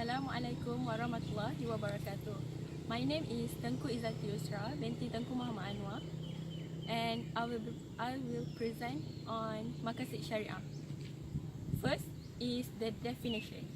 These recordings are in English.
Assalamualaikum warahmatullahi wabarakatuh. My name is Tengku Izzati Yusra binti Tengku Muhammad Anwar, and I will present on Maqasid Syariah. First is the definition.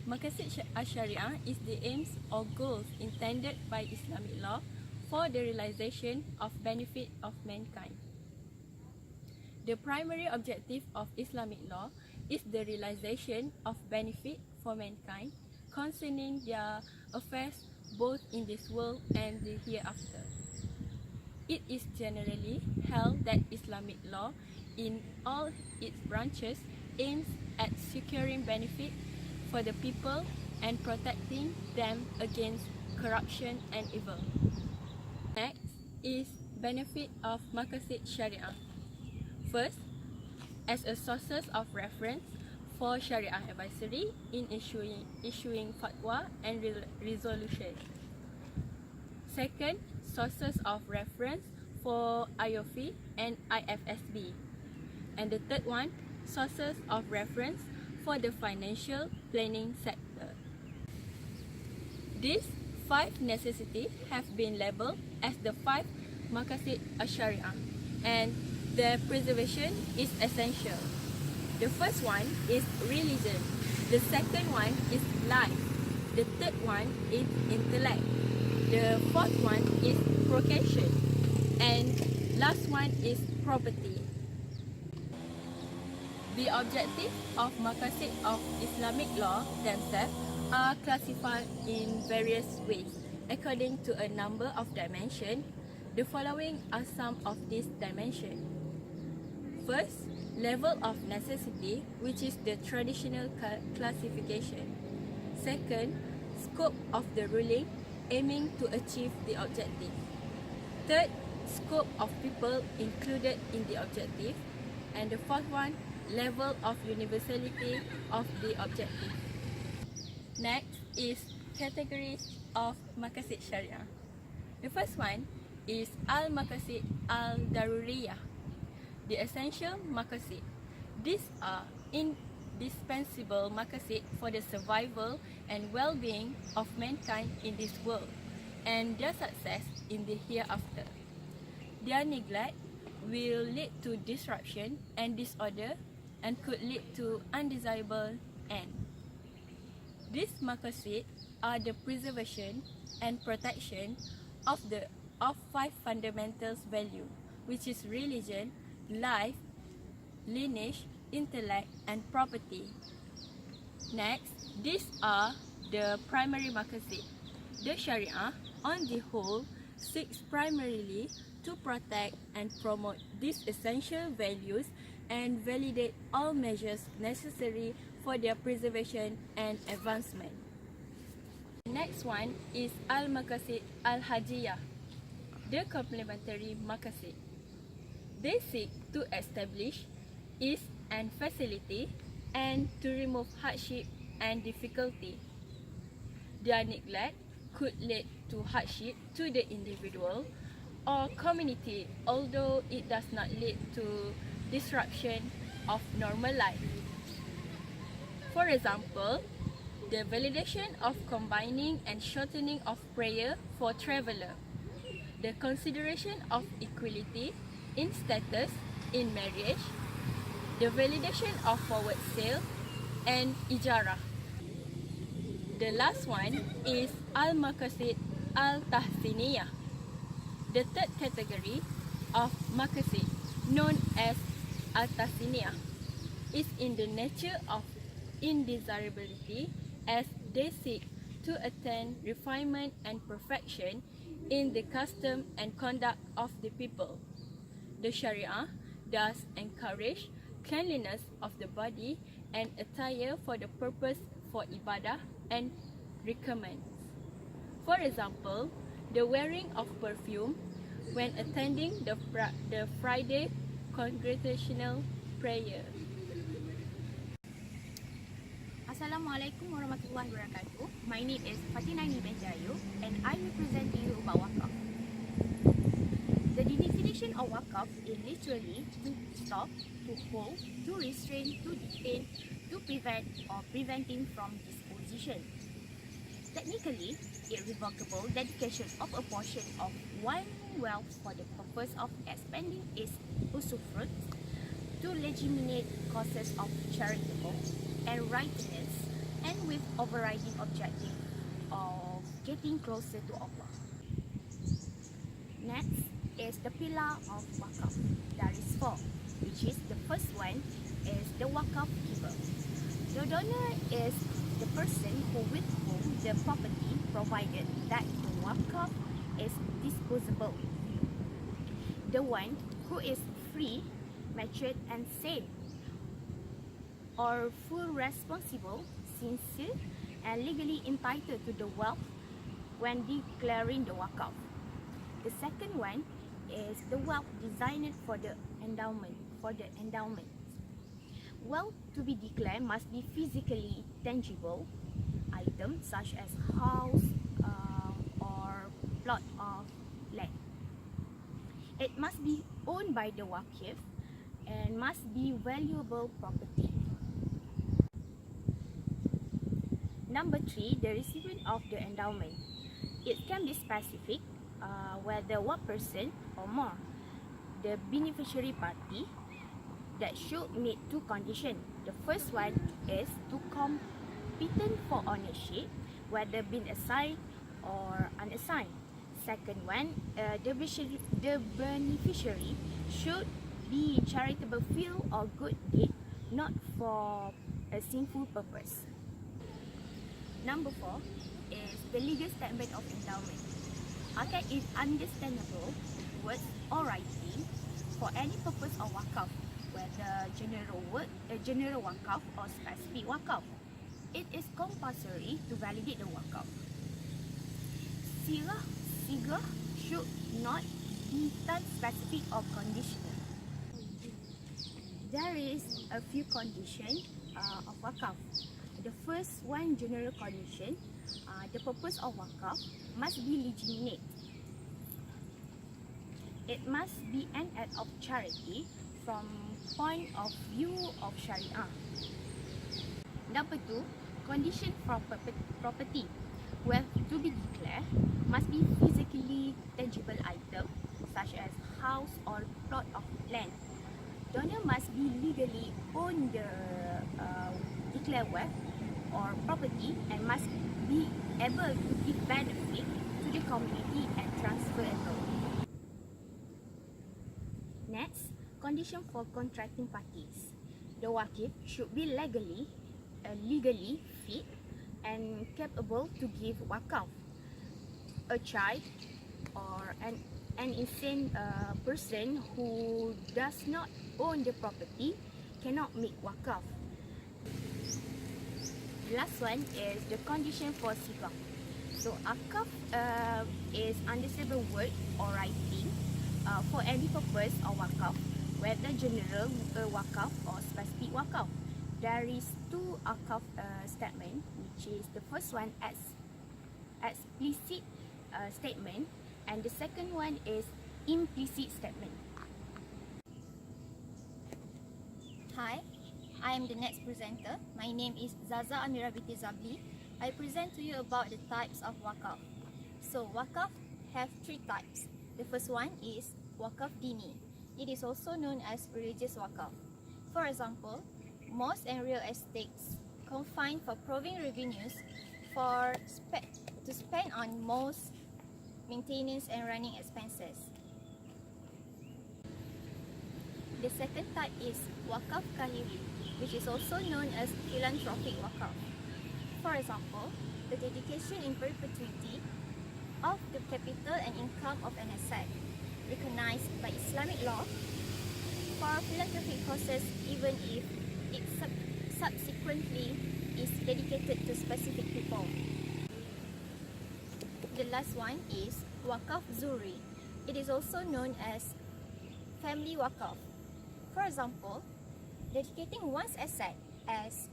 Maqasid Syariah is the aims or goals intended by Islamic law for the realization of benefit of mankind. The primary objective of Islamic law is the realization of benefit for mankind concerning their affairs both in this world and the hereafter. It is generally held that Islamic law in all its branches aims at securing benefit for the people and protecting them against corruption and evil. Next is benefit of Maqasid Syariah. First, as a sources of reference for Sharia advisory in issuing fatwa and resolution. Second, sources of reference for IOFI and IFSB. And the third one, sources of reference for the financial planning sector. These 5 necessities have been labeled as the 5 Maqasid Syariah, and their preservation is essential. The first one is religion, the second one is life, the third one is intellect, the fourth one is procreation, and last one is property. The objective of Maqasid of Islamic law themselves are classified in various ways according to a number of dimensions. The following are some of these dimensions. First, level of necessity, which is the traditional classification. Second, scope of the ruling, aiming to achieve the objective. Third, scope of people included in the objective. And the fourth one, level of universality of the objective. Next is categories of Maqasid Syariah. The first one is Al-Maqasid Al-Daruriyah, the essential maqasid. These are indispensable maqasid for the survival and well-being of mankind in this world and their success in the hereafter. Their neglect will lead to disruption and disorder and could lead to undesirable end. These maqasid are the preservation and protection of 5 fundamental values, which is religion, life, lineage, intellect, and property. Next, these are the primary maqasid. The Sharia, on the whole, seeks primarily to protect and promote these essential values and validate all measures necessary for their preservation and advancement. The next one is Al-Maqasid Al-Hajiyah, the complementary maqasid. They seek to establish ease and facility and to remove hardship and difficulty. Their neglect could lead to hardship to the individual or community, although it does not lead to disruption of normal life. For example, the validation of combining and shortening of prayer for traveler, the consideration of equality in status in marriage, the validation of forward sale, and ijarah. The last one is Al-Maqasid Al-Tahsiniyah, the third category of maqasid, known as Al-Tahsiniyah, is in the nature of indesirability as they seek to attain refinement and perfection in the custom and conduct of the people. The Sharia thus encourage cleanliness of the body and attire for the purpose for ibadah and recommends. For example, the wearing of perfume when attending the Friday congregational prayer. Assalamualaikum warahmatullahi wabarakatuh. My name is Fatina Benjayu and I will present to you about wakaf. The definition of wakaf is literally to stop, to hold, to restrain, to detain, to prevent or preventing from disposition. Technically, irrevocable dedication of a portion of one wealth for the purpose of expanding its usufruct to legitimate causes of charitable and righteousness, and with overriding objective of getting closer to Allah. Next is the pillar of wakaf. There is four, which is the first one is the wakaf giver. The donor is the person with whom the property, provided that the wakaf is disposable. The one who is free, matured and sane, or full responsible, sincere and legally entitled to the wealth when declaring the wakaf. The second one is the wealth designed for the endowment. Wealth to be declared must be physically tangible items such as house or plot of land. It must be owned by the wakif and must be valuable property. Number 3, the recipient of the endowment. It can be specific, whether one person or more. The beneficiary party that should meet two conditions. The first one is to competent for ownership, whether being assigned or unassigned. Second one, the beneficiary should be charitable field or good deed, not for a sinful purpose. Number 4 is the legal statement of endowment. Akad is understandable words or writing for any purpose of wakaf, whether general wakaf or specific wakaf. It is compulsory to validate the wakaf. Sigah should not be time specific or conditional. There is a few conditions of wakaf. The first one, general condition, the purpose of wakaf must be legitimate. It must be an act of charity from point of view of Sharia. Number 2, condition for property. Wealth to be declared must be physically tangible item such as house or plot of land. Donor must be legally own the declared wealth or property and must be able to give benefit to the community and transfer it. Next, condition for contracting parties. The wakif should be legally fit and capable to give wakaf. A child or an insane person who does not own the property cannot make wakaf. The last one is the condition for sigah. So akaf is understandable word or writing for any purpose of wakaf, whether general wakaf or specific wakaf. There is two akaf statement, which is the first one as explicit statement and the second one is implicit statement. Hi, I am the next presenter. My name is Zaza Amira binti Zabli. I present to you about the types of wakaf. So wakaf have three types. The first one is wakaf dini. It is also known as religious wakaf. For example, mosques and real estates confined for proving revenues to spend on mosque maintenance and running expenses. The second type is wakaf kahiri, which is also known as philanthropic wakaf. For example, the dedication in perpetuity of the capital and income of an asset recognized by Islamic law for philanthropic causes, even if it subsequently is dedicated to specific people. The last one is wakaf zuri. It is also known as family wakaf. For example, dedicating one's asset as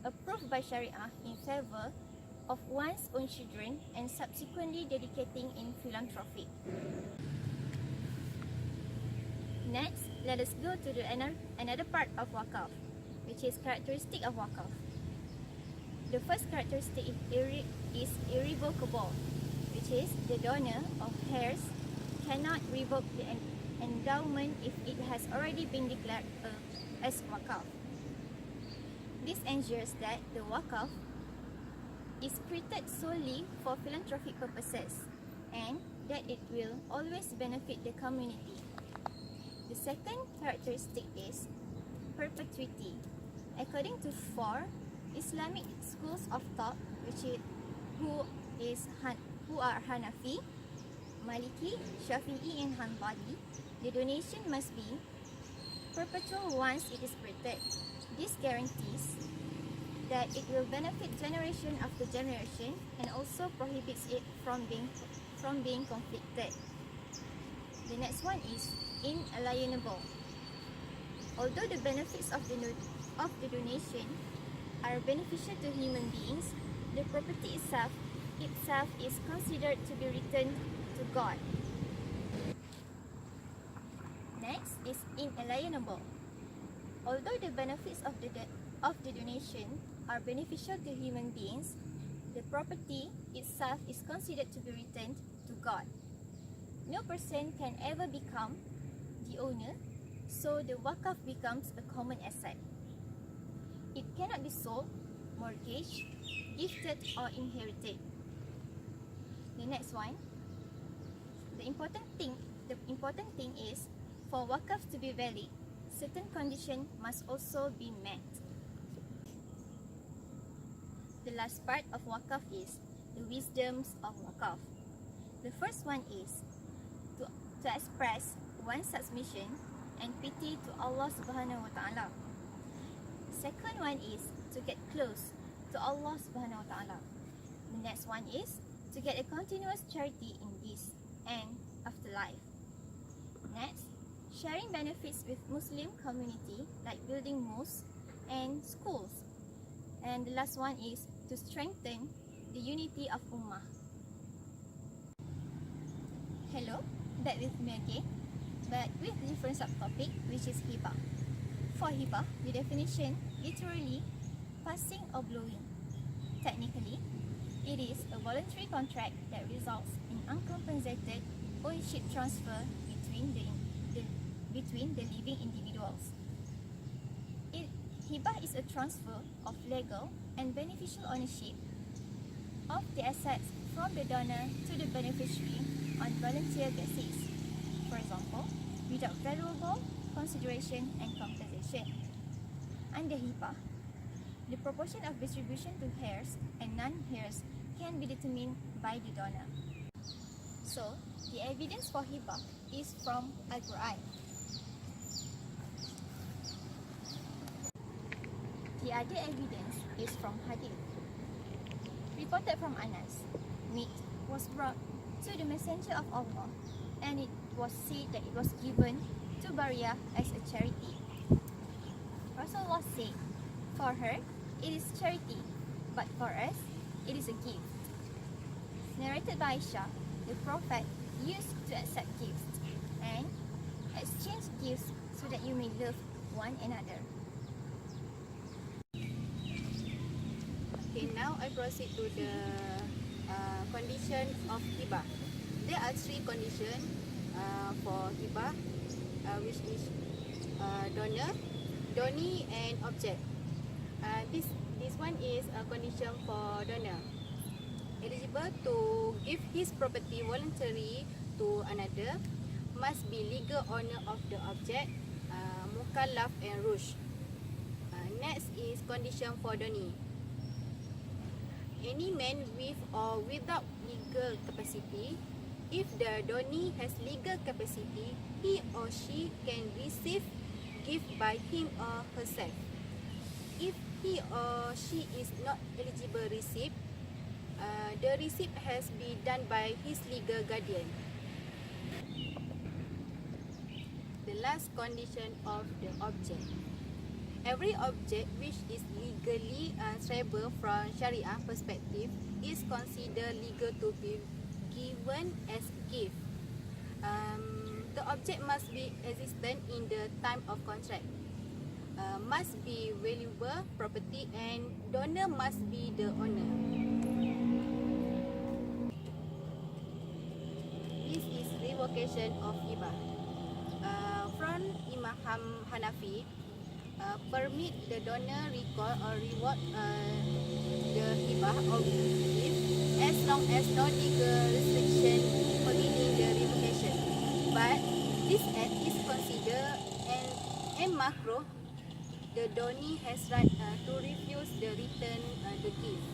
approved by Sharia in favor of one's own children and subsequently dedicating in philanthropy. Next, let us go to another part of wakaf, which is characteristic of wakaf. The first characteristic is irrevocable, which is the donor of heirs cannot revoke the endowment if it has already been declared as wakaf. This ensures that the wakaf is created solely for philanthropic purposes and that it will always benefit the community. The second characteristic is perpetuity. According to 4 Islamic schools of thought, who are Hanafi, Maliki, Shafi'i and Hanbali, the donation must be perpetual once it is created. This guarantees that it will benefit generation after generation and also prohibits it from being conflicted. The next one is inalienable. Although the benefits of the donation are beneficial to human beings, the property itself is considered to be returned to God. Next is inalienable. Although the benefits of the donation are beneficial to human beings, the property itself is considered to be returned to God. No person can ever become the owner, so the wakaf becomes a common asset. It cannot be sold, mortgaged, gifted or inherited. The next one, the important thing is for wakaf to be valid, certain conditions must also be met. The last part of wakaf is the wisdoms of wakaf. The first one is to express one's submission and pity to Allah Subhanahu wa Ta'ala. Second one is to get close to Allah Subhanahu wa Ta'ala. The next one is to get a continuous charity in this and afterlife. Next, sharing benefits with Muslim community like building mosques and schools. And the last one is to strengthen the unity of Ummah. Hello, back with me again, but with different subtopic, which is hibah. For hibah, the definition literally passing or blowing. Technically, it is a voluntary contract that results in uncompensated ownership transfer between the living individuals. Hibah is a transfer of legal and beneficial ownership of the assets from the donor to the beneficiary on volunteer basis. For example, without valuable consideration and compensation. Under hibah, the proportion of distribution to heirs and non-heirs can be determined by the donor. So, the evidence for hibah is from Al-Quran. The other evidence is from Hadith. Reported from Anas, meat was brought to the Messenger of Allah and it was said that it was given to Bariyah as a charity. Rasulullah said, for her, it is charity, but for us, it is a gift. Narrated by Aisha, the Prophet used to accept gifts and exchange gifts so that you may love one another. Okay, now I proceed to the condition of hibah. There are 3 conditions for hibah, which is donor, donee and object. This one is a condition for donor. Eligible to give his property voluntarily to another, must be legal owner of the object, mukallaf and rushd. Next is condition for donee. Any man with or without legal capacity, if the donee has legal capacity, he or she can receive gift by him or herself. If he or she is not eligible receipt, the receipt has been done by his legal guardian. The last condition of the object. Every object which is legally transferable from Sharia perspective is considered legal to be given as gift. The object must be existent in the time of contract. must be valuable property and donor must be the owner. This is revocation of hibah. From Imam Hanafi, permit the donor recall or reward the hibah or gift as long as no legal restriction forbidding the revocation. But this act is considered an makruh. The donee has right to refuse the return the gift.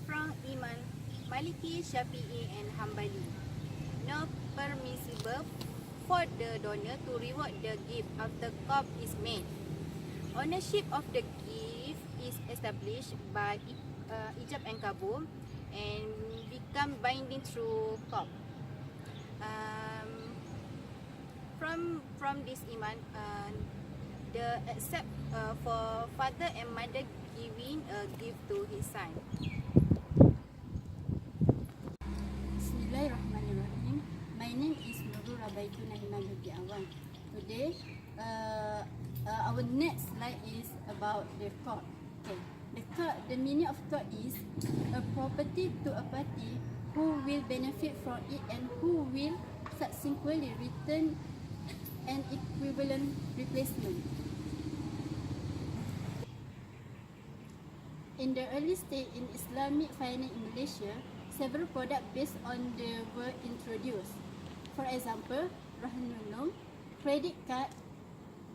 From Imam Maliki, Shafi'i and Hanbali, no permissible for the donor to reward the gift after qab is made. Ownership of the gift is established by ijab and kabul and become binding through qab. From this iman, the accept for father and mother giving a gift to his son. Bismillahirrahmanirrahim. My name is Nurul Rabaitun Nahiman Binti Awan. Today, our next slide is about the court. Okay. The meaning of court is a property to a party who will benefit from it and who will subsequently return an equivalent replacement. In the early stage in Islamic finance in Malaysia, several products based on the were introduced. For example, Rahnunum, credit card,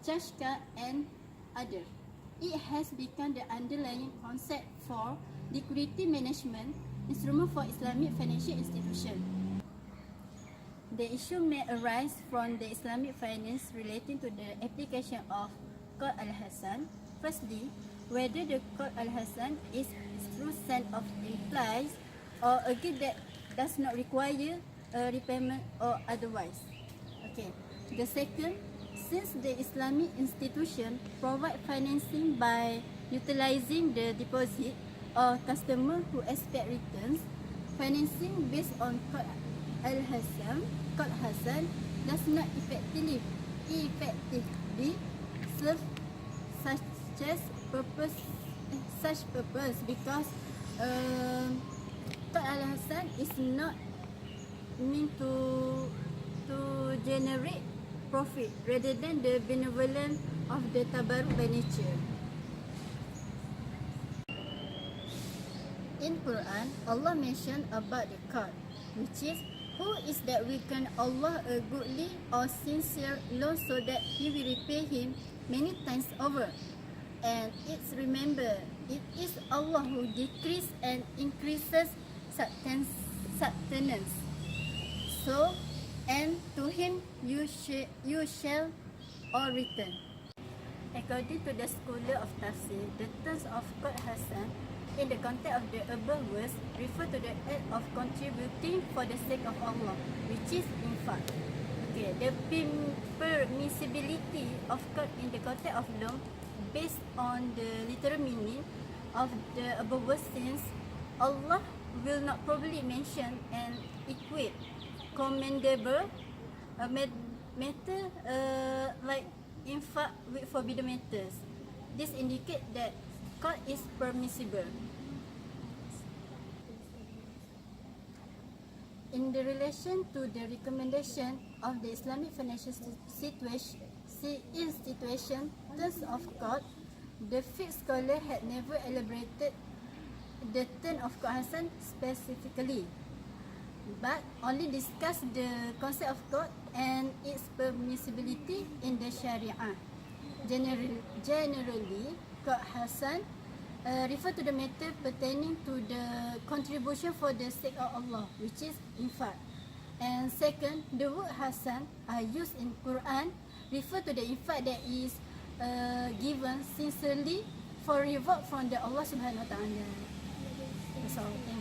cash card and other. It has become the underlying concept for liquidity management instrument for Islamic financial institutions. The issue may arise from the Islamic finance relating to the application of Qard al-Hasan. Firstly, whether the Qard al-Hasan is true sense of implies or a gift that does not require a repayment or otherwise. Okay. The second, since the Islamic institution provide financing by utilizing the deposit or customer who expect returns, financing based on Qard al-Hasan does not effectively serve such purpose because Qard al-Hasan is not meant to generate profit rather than the benevolence of the tabarruk by nature. In Quran, Allah mentioned about the card, which is who is that we can Allah a goodly or sincere loan so that He will repay him many times over. And it's remember, it is Allah who decreases and increases sustenance. So, and to Him you shall all return. According to the scholar of tafsir, the terms of Qard Hasan in the context of the above verse refer to the act of contributing for the sake of Allah, which is infaq. Okay, the permissibility of qard in the context of loan based on the literal meaning of the above verse, since Allah will not probably mention and equate commendable matter like infaq with forbidden matters. This indicates that qard is permissible. In the relation to the recommendation of the Islamic financial institution, terms of qard, the fiqh scholar had never elaborated the term of Qard Hasan specifically, but only discussed the concept of qard and its permissibility in the Sharia. Generally, Qard Hasan refer to the matter pertaining to the contribution for the sake of Allah, which is infaq. And second, the word Hasan are used in Quran refer to the infaq that is given sincerely for reward from the Allah Subhanahu Wa Taala. That's all. Thank you.